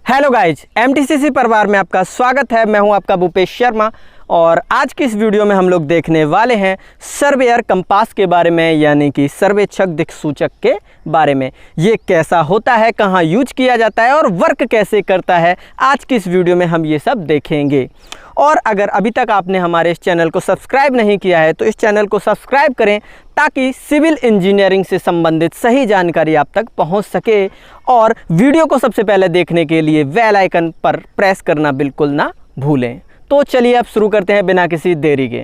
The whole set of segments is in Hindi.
हेलो गाइज, एमटीसीसी परिवार में आपका स्वागत है। मैं हूं आपका भूपेश शर्मा और आज की इस वीडियो में हम लोग देखने वाले हैं सर्वेयर कंपास के बारे में, यानी कि सर्वेक्षक दिक्सूचक के बारे में। ये कैसा होता है, कहाँ यूज किया जाता है और वर्क कैसे करता है, आज की इस वीडियो में हम ये सब देखेंगे। और अगर अभी तक आपने हमारे इस चैनल को सब्सक्राइब नहीं किया है तो इस चैनल को सब्सक्राइब करें ताकि सिविल इंजीनियरिंग से संबंधित सही जानकारी आप तक पहुंच सके। और वीडियो को सबसे पहले देखने के लिए बेल आइकन पर प्रेस करना बिल्कुल ना भूलें। तो चलिए अब शुरू करते हैं बिना किसी देरी के।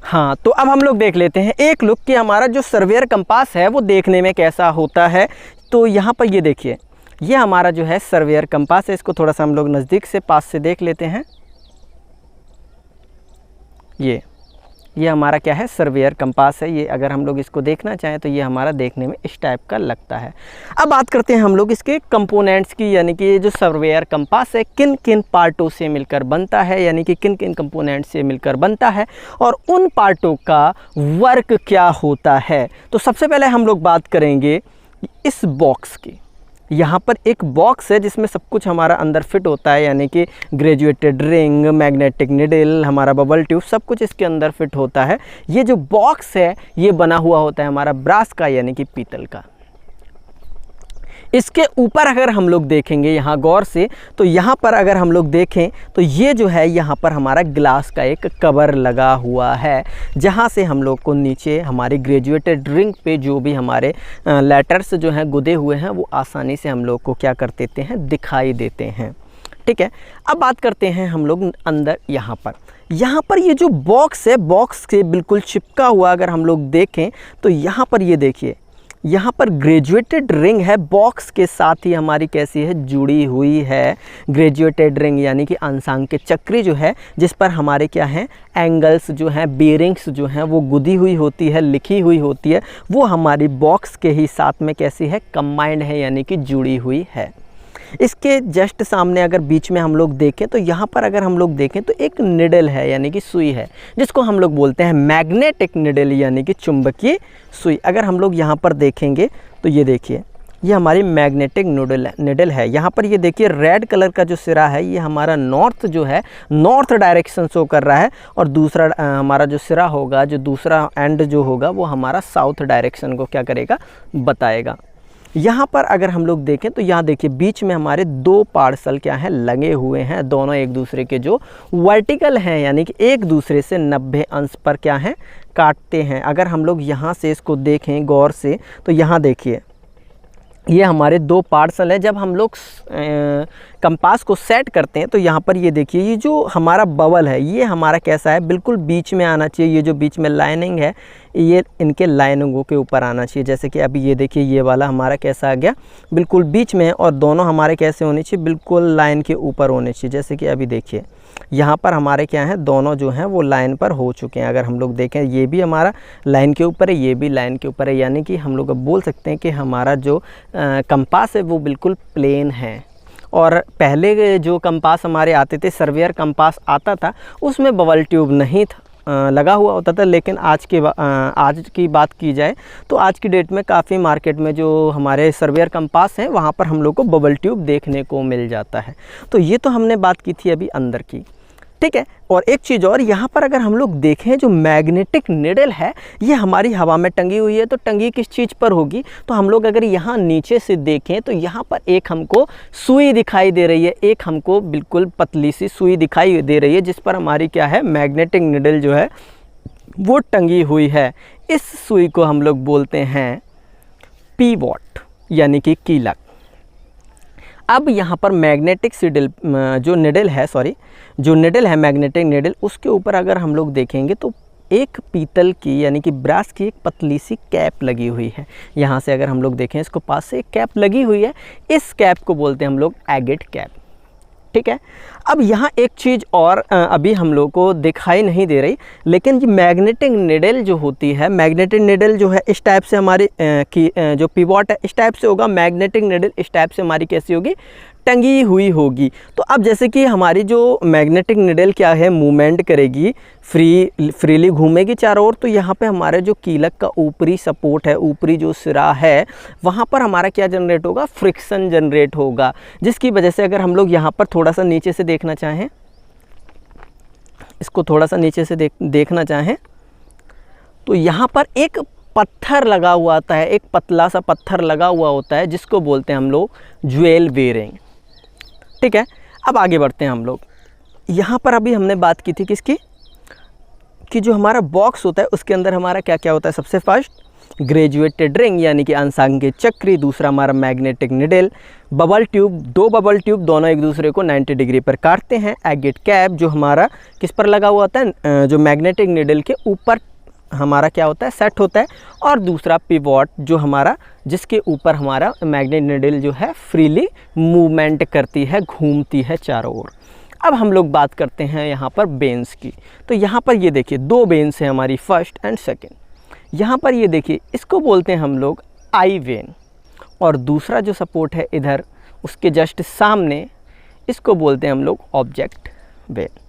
हाँ, तो अब हम लोग देख लेते हैं एक लुक कि हमारा जो सर्वेयर कंपास है वो देखने में कैसा होता है। तो यहाँ पर ये देखिए, ये हमारा जो है सर्वेयर कंपास है। इसको थोड़ा सा हम लोग नज़दीक से पास से देख लेते हैं। ये हमारा क्या है, सर्वेयर कंपास है। ये अगर हम लोग इसको देखना चाहें तो ये हमारा देखने में इस टाइप का लगता है। अब बात करते हैं हम लोग इसके कंपोनेंट्स की, यानी कि ये जो सर्वेयर कंपास है किन किन पार्टों से मिलकर बनता है, यानी कि किन किन कंपोनेंट्स से मिलकर बनता है और उन पार्टों का वर्क क्या होता है। तो सबसे पहले हम लोग बात करेंगे इस बॉक्स की। यहाँ पर एक बॉक्स है जिसमें सब कुछ हमारा अंदर फिट होता है, यानी कि ग्रेजुएटेड रिंग, मैग्नेटिक निडल, हमारा बबल ट्यूब, सब कुछ इसके अंदर फिट होता है। ये जो बॉक्स है ये बना हुआ होता है हमारा ब्रास का, यानी कि पीतल का। इसके ऊपर अगर हम लोग देखेंगे यहाँ गौर से, तो यहाँ पर अगर हम लोग देखें तो ये जो है यहाँ पर हमारा ग्लास का एक कवर लगा हुआ है, जहाँ से हम लोग को नीचे हमारी ग्रेजुएटेड रिंग पे जो भी हमारे लेटर्स जो हैं गुदे हुए हैं वो आसानी से हम लोग को क्या कर देते हैं, दिखाई देते हैं। ठीक है, अब बात करते हैं हम लोग अंदर। यहाँ पर ये जो बॉक्स है, बॉक्स से बिल्कुल चिपका हुआ अगर हम लोग देखें तो यहाँ पर ये देखिए, यहाँ पर ग्रेजुएटेड रिंग है, बॉक्स के साथ ही हमारी कैसी है, जुड़ी हुई है ग्रेजुएटेड रिंग, यानी कि अंशांकित चक्री जो है, जिस पर हमारे क्या हैं, एंगल्स जो हैं, बेरिंग्स जो हैं वो गुदी हुई होती है, लिखी हुई होती है, वो हमारी बॉक्स के ही साथ में कैसी है, कंबाइंड है, यानी कि जुड़ी हुई है। इसके जस्ट सामने अगर बीच में हम लोग देखें तो यहाँ पर अगर हम लोग देखें तो एक निडल है, यानी कि सुई है, जिसको हम लोग बोलते हैं मैग्नेटिक निडल, यानी कि चुंबकीय सुई। अगर हम लोग यहाँ पर देखेंगे तो ये देखिए, ये हमारी मैग्नेटिक निडल है। यहाँ पर ये देखिए रेड कलर का जो सिरा है ये हमारा नॉर्थ जो है, नॉर्थ डायरेक्शन शो कर रहा है, और दूसरा हमारा जो सिरा होगा, जो दूसरा एंड जो होगा वो हमारा साउथ डायरेक्शन को क्या करेगा, बताएगा। यहाँ पर अगर हम लोग देखें तो यहाँ देखिए बीच में हमारे दो पार्सल क्या हैं, लगे हुए हैं, दोनों एक दूसरे के जो वर्टिकल हैं, यानी कि एक दूसरे से 90 अंश पर क्या हैं, काटते हैं। अगर हम लोग यहाँ से इसको देखें गौर से तो यहाँ देखिए, ये हमारे दो पार्सल हैं। जब हम लोग कंपास को सेट करते हैं तो यहाँ पर ये देखिए, ये जो हमारा बबल है ये हमारा कैसा है, बिल्कुल बीच में आना चाहिए। ये जो बीच में लाइनिंग है ये इनके लाइनिंगों के ऊपर आना चाहिए। जैसे कि अभी ये देखिए, ये वाला हमारा कैसा आ गया, बिल्कुल बीच में, और दोनों हमारे कैसे होने चाहिए, बिल्कुल लाइन के ऊपर होने चाहिए। जैसे कि अभी देखिए यहाँ पर हमारे क्या हैं, दोनों जो हैं वो लाइन पर हो चुके हैं। अगर हम लोग देखें ये भी हमारा लाइन के ऊपर है, ये भी लाइन के ऊपर है, यानी कि हम लोग अब बोल सकते हैं कि हमारा जो कंपास है वो बिल्कुल प्लेन है। और पहले जो कंपास हमारे आते थे, सर्वेयर कंपास आता था, उसमें बबल ट्यूब नहीं था, लगा हुआ होता था। लेकिन आज की बात की जाए तो आज की डेट में काफ़ी मार्केट में जो हमारे सर्वेयर कंपास हैं वहाँ पर हम लोग को बबल ट्यूब देखने को मिल जाता है। तो ये तो हमने बात की थी अभी अंदर की, ठीक है। और एक चीज़ और, यहाँ पर अगर हम लोग देखें जो मैग्नेटिक निडल है ये हमारी हवा में टंगी हुई है। तो टंगी किस चीज़ पर होगी, तो हम लोग अगर यहाँ नीचे से देखें तो यहाँ पर एक हमको सुई दिखाई दे रही है, एक हमको बिल्कुल पतली सी सुई दिखाई दे रही है, जिस पर हमारी क्या है, मैग्नेटिक निडल जो है वो टंगी हुई है। इस सुई को हम लोग बोलते हैं पीवॉट, यानी कि कीलक। अब यहाँ पर मैग्नेटिक जो निडल है मैग्नेटिक निडल, उसके ऊपर अगर हम लोग देखेंगे तो एक पीतल की, यानी कि ब्रास की एक पतली सी कैप लगी हुई है। यहाँ से अगर हम लोग देखें इसको पास से, एक कैप लगी हुई है। इस कैप को बोलते हैं हम लोग एगेट कैप, ठीक है। अब यहाँ एक चीज़ और अभी हम लोग को दिखाई नहीं दे रही, लेकिन ये मैग्नेटिक निडल जो होती है, मैग्नेटिक निडल जो है इस टाइप से हमारी जो पिवॉट है इस टाइप से होगा, मैग्नेटिक निडल इस टाइप से हमारी कैसी होगी, टंगी हुई होगी। तो अब जैसे कि हमारी जो मैग्नेटिक निडल क्या है, मूवमेंट करेगी, फ्रीली घूमेगी चारों ओर, तो यहाँ पे हमारे जो कीलक का ऊपरी सपोर्ट है, ऊपरी जो सिरा है, वहाँ पर हमारा क्या जनरेट होगा, फ्रिक्शन जनरेट होगा, जिसकी वजह से अगर हम लोग यहाँ पर थोड़ा सा नीचे से देखना चाहें, इसको थोड़ा सा नीचे से देखना चाहें, तो यहाँ पर एक पत्थर लगा हुआ होता है, एक पतला सा पत्थर लगा हुआ होता है, जिसको बोलते हैं हम लोग ज्वेल बेरिंग। ठीक है, अब आगे बढ़ते हैं हम लोग। यहाँ पर अभी हमने बात की थी किसकी, कि जो हमारा बॉक्स होता है उसके अंदर हमारा क्या क्या होता है। सबसे फर्स्ट ग्रेजुएटेड रिंग यानी कि अंशांकित चक्री, दूसरा हमारा मैग्नेटिक निडल, बबल ट्यूब, दो बबल ट्यूब दोनों एक दूसरे को 90 डिग्री पर काटते हैं, एगेट कैप जो हमारा किस पर लगा हुआ होता है, जो मैग्नेटिक निडल के ऊपर हमारा क्या होता है, सेट होता है, और दूसरा पिवोट जो हमारा, जिसके ऊपर हमारा मैग्नेट निडल जो है फ्रीली मूवमेंट करती है, घूमती है चारों ओर। अब हम लोग बात करते हैं यहाँ पर बेन्स की। तो यहाँ पर ये देखिए दो बेन्स हैं हमारी, फर्स्ट एंड सेकंड। यहाँ पर ये देखिए, इसको बोलते हैं हम लोग आई वेन, और दूसरा जो सपोर्ट है इधर उसके जस्ट सामने, इसको बोलते हैं हम लोग ऑब्जेक्ट वेन।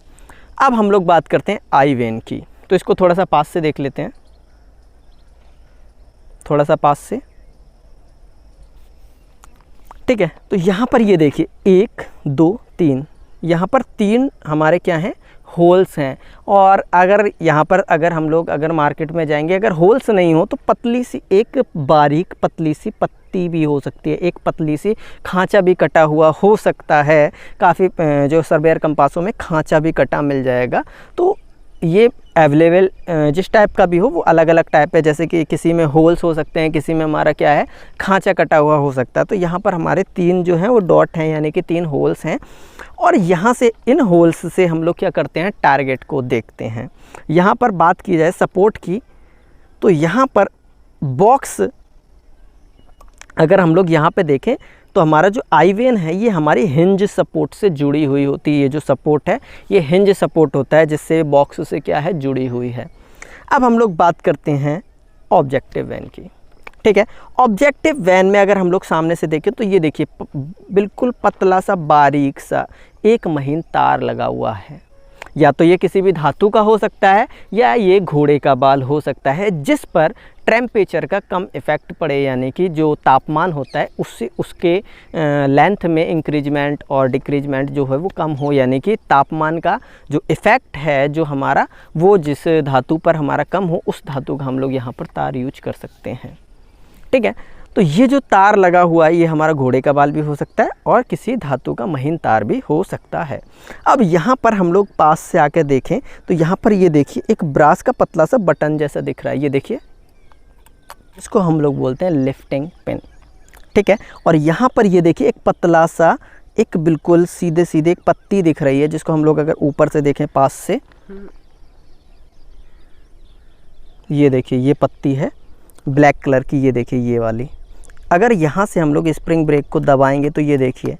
अब हम लोग बात करते हैं आई वेन की, तो इसको थोड़ा सा पास से देख लेते हैं, थोड़ा सा पास से। ठीक है, तो यहाँ पर ये देखिए 1 2 3, यहाँ पर 3 हमारे क्या हैं, होल्स हैं। और अगर यहाँ पर अगर हम लोग अगर मार्केट में जाएंगे, अगर होल्स नहीं हो तो पतली सी एक बारीक पतली सी पत्ती भी हो सकती है, एक पतली सी खांचा भी कटा हुआ हो सकता है। काफ़ी जो सर्वेयर कंपासों में खांचा भी कटा मिल जाएगा। तो ये अवेलेबल जिस टाइप का भी हो वो अलग अलग टाइप है, जैसे कि किसी में होल्स हो सकते हैं, किसी में हमारा क्या है, खांचा कटा हुआ हो सकता है। तो यहाँ पर हमारे 3 जो हैं वो डॉट हैं, यानी कि 3 होल्स हैं, और यहाँ से इन होल्स से हम लोग क्या करते हैं, टारगेट को देखते हैं। यहाँ पर बात की जाए सपोर्ट की, तो यहाँ पर बॉक्स अगर हम लोग यहाँ पे देखें तो हमारा जो आई वेन है ये हमारी हिंज सपोर्ट से जुड़ी हुई होती है। ये जो सपोर्ट है ये हिंज सपोर्ट होता है, जिससे बॉक्स से क्या है, जुड़ी हुई है। अब हम लोग बात करते हैं ऑब्जेक्टिव वैन की। ठीक है, ऑब्जेक्टिव वैन में अगर हम लोग सामने से देखें तो ये देखिए बिल्कुल पतला सा बारीक सा एक महीन तार लगा हुआ है, या तो ये किसी भी धातु का हो सकता है या ये घोड़े का बाल हो सकता है, जिस पर टेम्परेचर का कम इफ़ेक्ट पड़े, यानी कि जो तापमान होता है उससे उसके लेंथ में इंक्रीजमेंट और डिक्रीजमेंट जो है वो कम हो, यानी कि तापमान का जो इफ़ेक्ट है जो हमारा वो जिस धातु पर हमारा कम हो, उस धातु का हम लोग यहाँ पर तार यूज कर सकते हैं। ठीक है, तो ये जो तार लगा हुआ है ये हमारा घोड़े का बाल भी हो सकता है और किसी धातु का महीन तार भी हो सकता है। अब यहाँ पर हम लोग पास से आकर देखें तो यहाँ पर ये देखिए एक ब्रास का पतला सा बटन जैसा दिख रहा है, ये देखिए, इसको हम लोग बोलते हैं लिफ्टिंग पिन। ठीक है, और यहाँ पर ये देखिए एक पतला सा एक बिल्कुल सीधे सीधे एक पत्ती दिख रही है, जिसको हम लोग अगर ऊपर से देखें पास से, ये देखिए ये पत्ती है ब्लैक कलर की, ये देखिए ये वाली। अगर यहाँ से हम लोग स्प्रिंग ब्रेक को दबाएंगे तो ये देखिए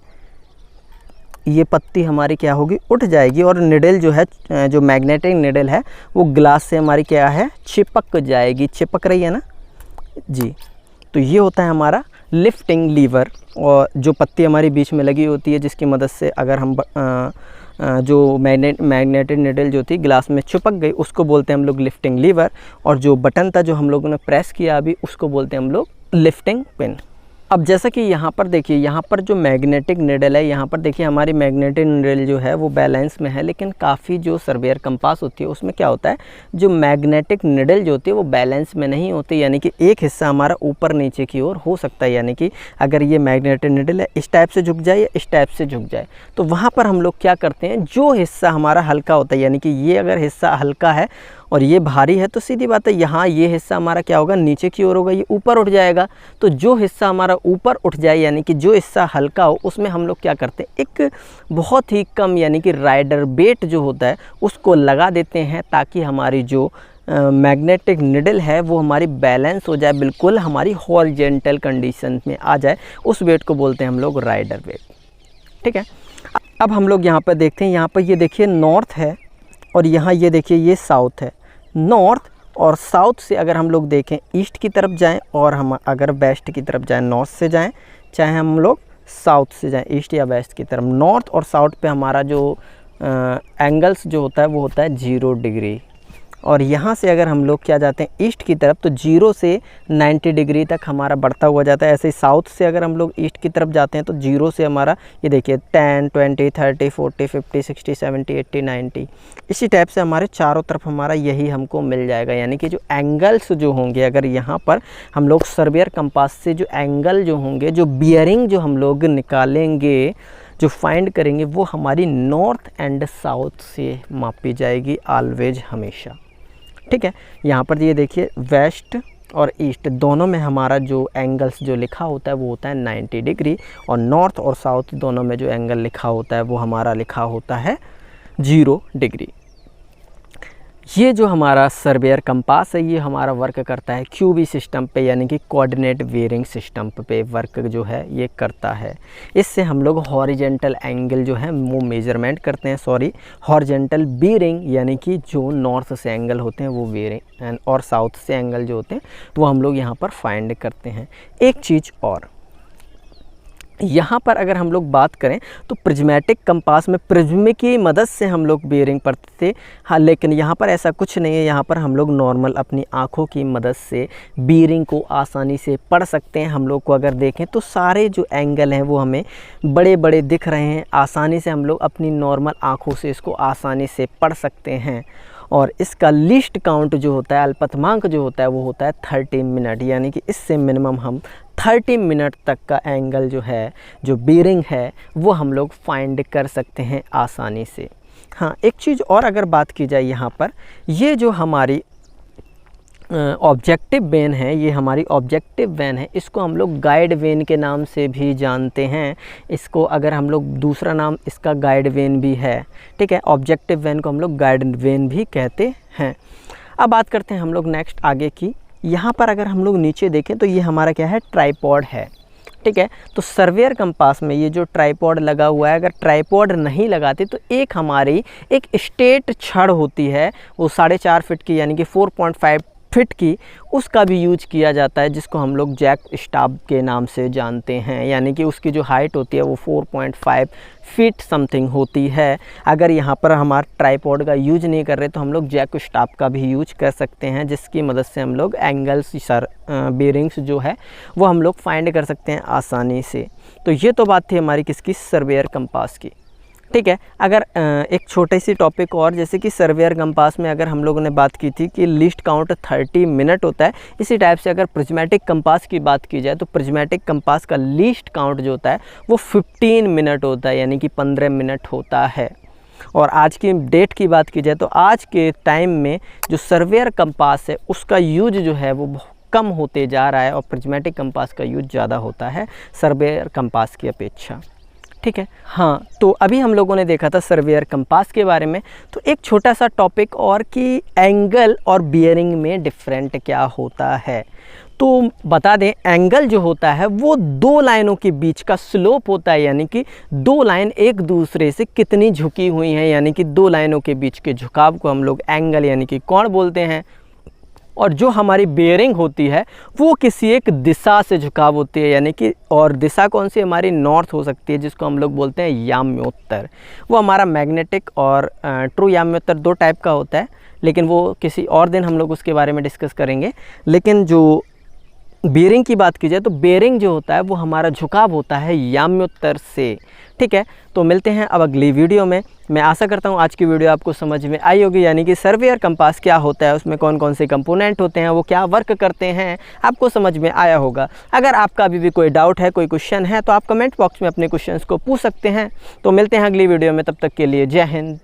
ये पत्ती हमारी क्या होगी, उठ जाएगी, और निडल जो है, जो मैग्नेटिक निडल है वो ग्लास से हमारी क्या है, चिपक जाएगी, चिपक रही है ना जी। तो ये होता है हमारा लिफ्टिंग लीवर, और जो पत्ती हमारी बीच में लगी होती है जिसकी मदद से अगर हम जो मैग्नेटिक निडल जो थी ग्लास में चिपक गई उसको बोलते हैं हम लोग लिफ्टिंग लीवर, और जो बटन था जो हम लोगों ने प्रेस किया अभी उसको बोलते हैं हम लोग लिफ्टिंग पिन। अब जैसा कि यहाँ पर देखिए, यहाँ पर जो मैग्नेटिक निडल है, यहाँ पर देखिए हमारी मैग्नेटिक निडल जो है वो बैलेंस में है, लेकिन काफ़ी जो सर्वेयर कंपास होती है उसमें क्या होता है, जो मैग्नेटिक निडल जो होती है वो बैलेंस में नहीं होती, यानी कि एक हिस्सा हमारा ऊपर नीचे की ओर हो सकता है, यानी कि अगर ये मैग्नेटिक निडल है इस टाइप से झुक जाए या इस टाइप से झुक जाए, तो वहाँ पर हम लोग क्या करते हैं, जो हिस्सा हमारा हल्का होता है, यानी कि ये अगर हिस्सा हल्का है और ये भारी है तो सीधी बात है यहाँ ये हिस्सा हमारा क्या होगा, नीचे की ओर होगा, ये ऊपर उठ जाएगा। तो जो हिस्सा हमारा ऊपर उठ जाए, यानी कि जो हिस्सा हल्का हो, उसमें हम लोग क्या करते हैं, एक बहुत ही कम यानी कि राइडर बेट जो होता है उसको लगा देते हैं, ताकि हमारी जो मैग्नेटिक निडल है वो हमारी बैलेंस हो जाए, बिल्कुल हमारी हॉरिजॉन्टल कंडीशन में आ जाए। उस वेट को बोलते हैं हम लोग राइडर वेट। ठीक है, अब हम लोग यहाँ पर देखते हैं, यहाँ पर ये देखिए नॉर्थ है और यहाँ ये देखिए ये साउथ है। नॉर्थ और साउथ से अगर हम लोग देखें ईस्ट की तरफ जाएं और हम अगर वेस्ट की तरफ जाएं, नॉर्थ से जाएं चाहे हम लोग साउथ से जाएं, ईस्ट या वेस्ट की तरफ, नॉर्थ और साउथ पे हमारा जो एंगल्स जो होता है वो होता है 0 डिग्री। और यहाँ से अगर हम लोग क्या जाते हैं ईस्ट की तरफ तो 0 से 90 डिग्री तक हमारा बढ़ता हुआ जाता है। ऐसे ही साउथ से अगर हम लोग ईस्ट की तरफ जाते हैं तो 0 से हमारा ये देखिए 10, 20, 30, 40, 50, 60, 70, 80, 90 इसी टाइप से हमारे चारों तरफ हमारा यही हमको मिल जाएगा। यानी कि जो एंगल्स जो होंगे, अगर यहाँ पर हम लोग सर्वेयर कंपास से जो एंगल जो होंगे, जो बियरिंग जो हम लोग निकालेंगे, जो फाइंड करेंगे, वो हमारी नॉर्थ एंड साउथ से मापी जाएगी ऑलवेज, हमेशा। ठीक है, यहाँ पर ये देखिए वेस्ट और ईस्ट दोनों में हमारा जो एंगल्स जो लिखा होता है वो होता है 90 डिग्री, और नॉर्थ और साउथ दोनों में जो एंगल लिखा होता है वो हमारा लिखा होता है 0 डिग्री। ये जो हमारा सर्वेयर कंपास है ये हमारा वर्क करता है क्यूबी सिस्टम पे, यानी कि कोऑर्डिनेट वेयरिंग सिस्टम पे वर्क जो है ये करता है। इससे हम लोग हॉरिजेंटल एंगल जो है वो मेजरमेंट करते हैं, हॉरिजेंटल बीयरिंग यानी कि जो नॉर्थ से एंगल होते हैं वो वेयरिंग, और साउथ से एंगल जो होते हैं वो हम लोग यहाँ पर फाइंड करते हैं। एक चीज़ और यहाँ पर अगर हम लोग बात करें तो प्रिज्मेटिक कंपास में प्रिज्म की मदद से हम लोग बेयरिंग पढ़ते थे, हाँ, लेकिन यहाँ पर ऐसा कुछ नहीं है। यहाँ पर हम लोग नॉर्मल अपनी आँखों की मदद से बेयरिंग को आसानी से पढ़ सकते हैं। हम लोग को अगर देखें तो सारे जो एंगल हैं वो हमें बड़े बड़े दिख रहे हैं, आसानी से हम लोग अपनी नॉर्मल आँखों से इसको आसानी से पढ़ सकते हैं। और इसका लीस्ट काउंट जो होता है, अल्पतमांक जो होता है वो होता है 30 मिनट, यानी कि इससे मिनिमम हम 30 मिनट तक का एंगल जो है, जो बेयरिंग है, वो हम लोग फाइंड कर सकते हैं आसानी से। हाँ, एक चीज़ और अगर बात की जाए यहाँ पर, ये जो हमारी ऑब्जेक्टिव वेन है, ये हमारी ऑब्जेक्टिव वेन है, इसको हम लोग गाइड वेन के नाम से भी जानते हैं। इसको अगर हम लोग दूसरा नाम इसका गाइड वेन भी है। ठीक है, ऑब्जेक्टिव वेन को हम लोग गाइड वेन भी कहते हैं। अब बात करते हैं हम लोग नेक्स्ट आगे की। यहाँ पर अगर हम लोग नीचे देखें तो ये हमारा क्या है, ट्राइपॉड है। ठीक है, तो सर्वेयर कंपास में ये जो ट्राइपॉड लगा हुआ है, अगर ट्राइपॉड नहीं लगाते तो एक हमारी एक स्ट्रेट छड़ होती है, वो 4.5 फीट की, यानी कि 4.5 फिट की, उसका भी यूज किया जाता है, जिसको हम लोग जैक स्टाफ के नाम से जानते हैं। यानी कि उसकी जो हाइट होती है वो 4.5 फीट समथिंग होती है। अगर यहाँ पर हमारा ट्राइपॉड का यूज नहीं कर रहे तो हम लोग जैक स्टाफ का भी यूज कर सकते हैं, जिसकी मदद से हम लोग एंगल्स बेयरिंग्स जो है वो हम लोग फाइंड कर सकते हैं आसानी से। तो ये तो बात थी हमारी किसकी, सर्वेयर कंपास की। ठीक है, अगर एक छोटी सी टॉपिक और, जैसे कि सर्वेयर कंपास में अगर हम लोगों ने बात की थी कि लीस्ट काउंट 30 मिनट होता है, इसी टाइप से अगर प्रिज्मेटिक कंपास की बात की जाए तो प्रिज्मेटिक कंपास का लीस्ट काउंट जो होता है वो 15 मिनट होता है, यानी कि 15 मिनट होता है। और आज की डेट की बात की जाए तो आज के टाइम में जो सर्वेयर कंपास है उसका यूज जो है वो कम होते जा रहा है, और प्रिज्मेटिक कंपास का यूज ज़्यादा होता है सर्वेयर कंपास की अपेक्षा। ठीक है, हाँ, तो अभी हम लोगों ने देखा था सर्वेयर कंपास के बारे में। तो एक छोटा सा टॉपिक और कि एंगल और बियरिंग में डिफरेंट क्या होता है। तो बता दें, एंगल जो होता है वो 2 लाइनों के बीच का स्लोप होता है, यानी कि 2 लाइन एक दूसरे से कितनी झुकी हुई हैं, यानी कि 2 लाइनों के बीच के झुकाव को हम लोग एंगल यानी कि कोण बोलते हैं। और जो हमारी बेयरिंग होती है वो किसी एक दिशा से झुकाव होती है, यानी कि, और दिशा कौन सी, हमारी नॉर्थ हो सकती है, जिसको हम लोग बोलते हैं याम्योत्तर। वो हमारा मैग्नेटिक और ट्रू याम्योत्तर 2 टाइप का होता है, लेकिन वो किसी और दिन हम लोग उसके बारे में डिस्कस करेंगे। लेकिन जो बेयरिंग की बात की जाए तो बेयरिंग जो होता है वो हमारा झुकाव होता है याम्योत्तर से। ठीक है, तो मिलते हैं अब अगली वीडियो में। मैं आशा करता हूँ आज की वीडियो आपको समझ में आई होगी, यानी कि सर्वेयर कंपास क्या होता है, उसमें कौन कौन से कंपोनेंट होते हैं, वो क्या वर्क करते हैं, आपको समझ में आया होगा। अगर आपका अभी भी कोई डाउट है, कोई क्वेश्चन है, तो आप कमेंट बॉक्स में अपने क्वेश्चंस को पूछ सकते हैं। तो मिलते हैं अगली वीडियो में, तब तक के लिए जय हिंद।